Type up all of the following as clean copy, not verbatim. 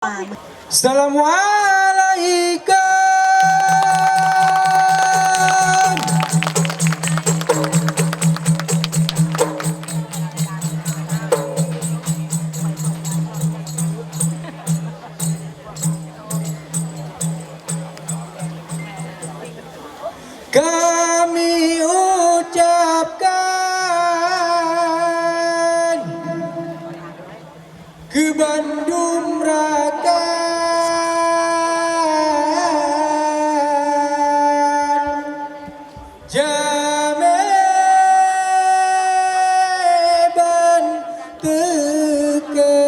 Assalamualaikum. Kami ucapkan ke Bandung Raka Jameban Teke.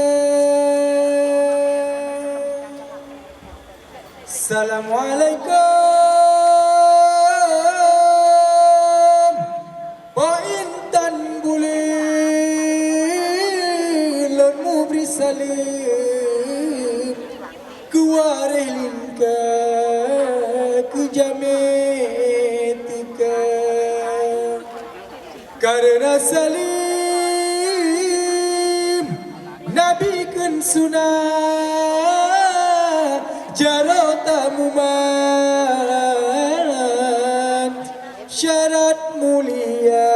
Assalamualaikum. Pak Intan Bulin Lemu beri salim Kuareh lingka Ku jametika Karena salim Nabi kun sunah Jarota mumat Syarat mulia.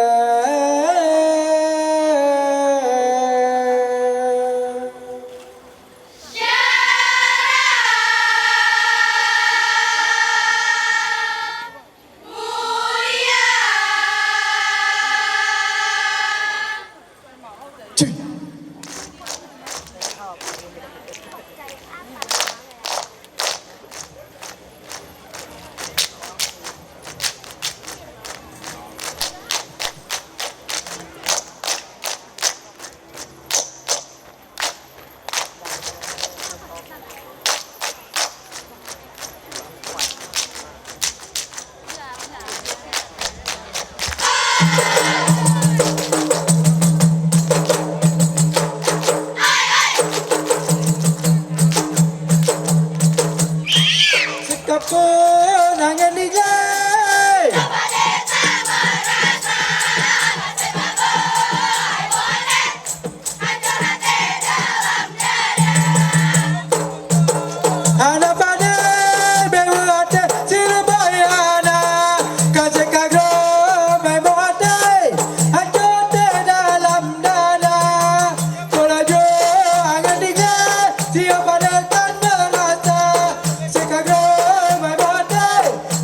Sekapun angin dijai Ana pada bewate silbayana kasih kagro bewate ajote dalam dada kolajo angin dijai siapa datang merasa sekagro bewate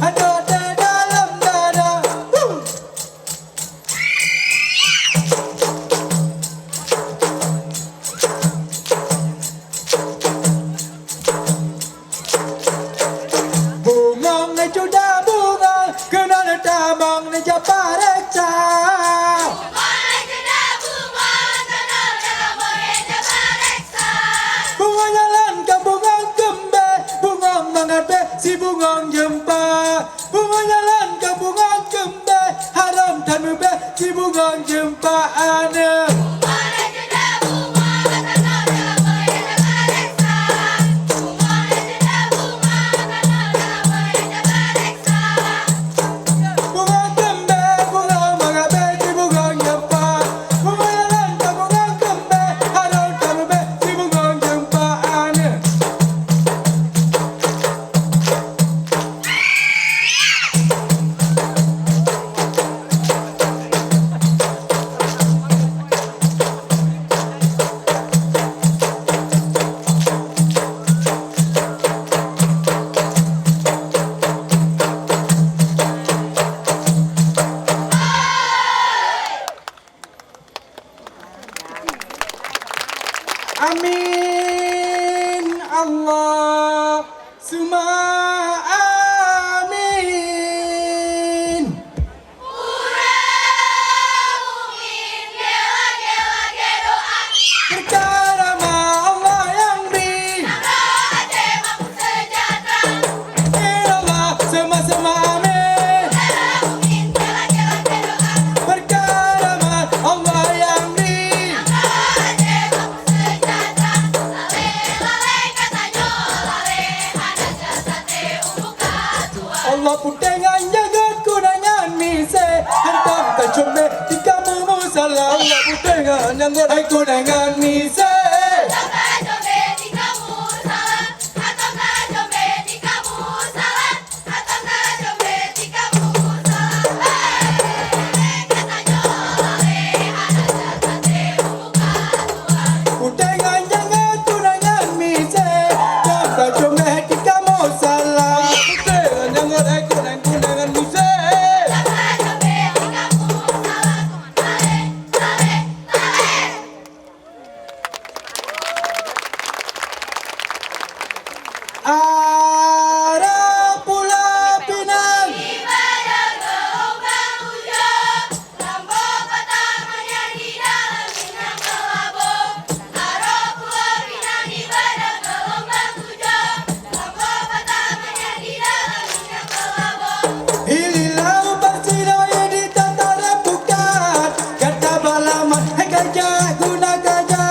ajote dalam dada. Bungong na juda bungong kena na tamang na japareksa. Bungong jalan ke bungong kembe, bungong mengape si bungong jempa. Bungong jalan ke bungong kembe, haram dan mube si bungong jempa ane. Bungong kembe, bungong mengape si bungong jempa. Bungong jalan ke bungong kembe, haram dan mube si bungong jempa ane. Amin Allah summa amin. Perkara ma Allah yang beri Allah sama-sama amin. Perkara ma Allah yang beri Allah putengan jagat kunangan mise hentam kacome tika musala. Allah putengan jagat kunangan mise. Jangan coba di kamu salah. Arah Pulau Pinang. Ibadah gelombang hujan, lambung pertamanya di dalam minyak kelabu. Arah Pulau Pinang ibadah gelombang hujan, lambung pertamanya di dalam minyak kelabu. Ililau Basinoye di tataran bukan. Kata balamat hai gajah guna gajah.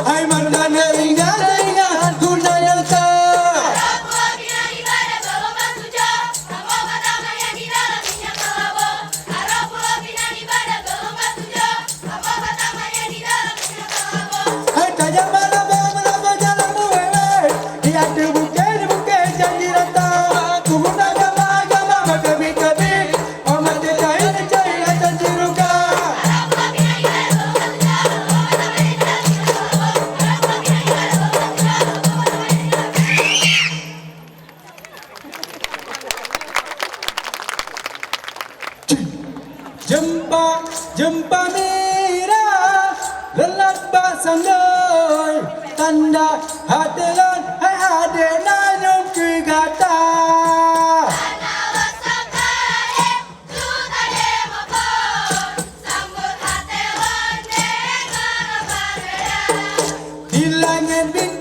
Hai mandana ingat guna yang tak. Arah Pulau Pinang ibadah gelombang hujan, lambung pertamanya di dalam minyak kelabu. Arah Pulau Pinang ibadah gelombang hujan, lambung pertamanya di dalam minyak kelabu. Hai tajam melaba jalan muwewe. Dia ada bukit janji rata. Guna agama berkebi-kebi. Amat cahaya cahaya janji ruka. Arah Pulau Pinang ibadah gelombang hujan, lambung pertamanya di dalam minyak kelabu. Arah Pulau Pinang ibadah gelombang hujan, lambung pertamanya di dalam Jempa mira lelat basang loy tanda hatilan hai ade nanyum ke gata. Di langit bintang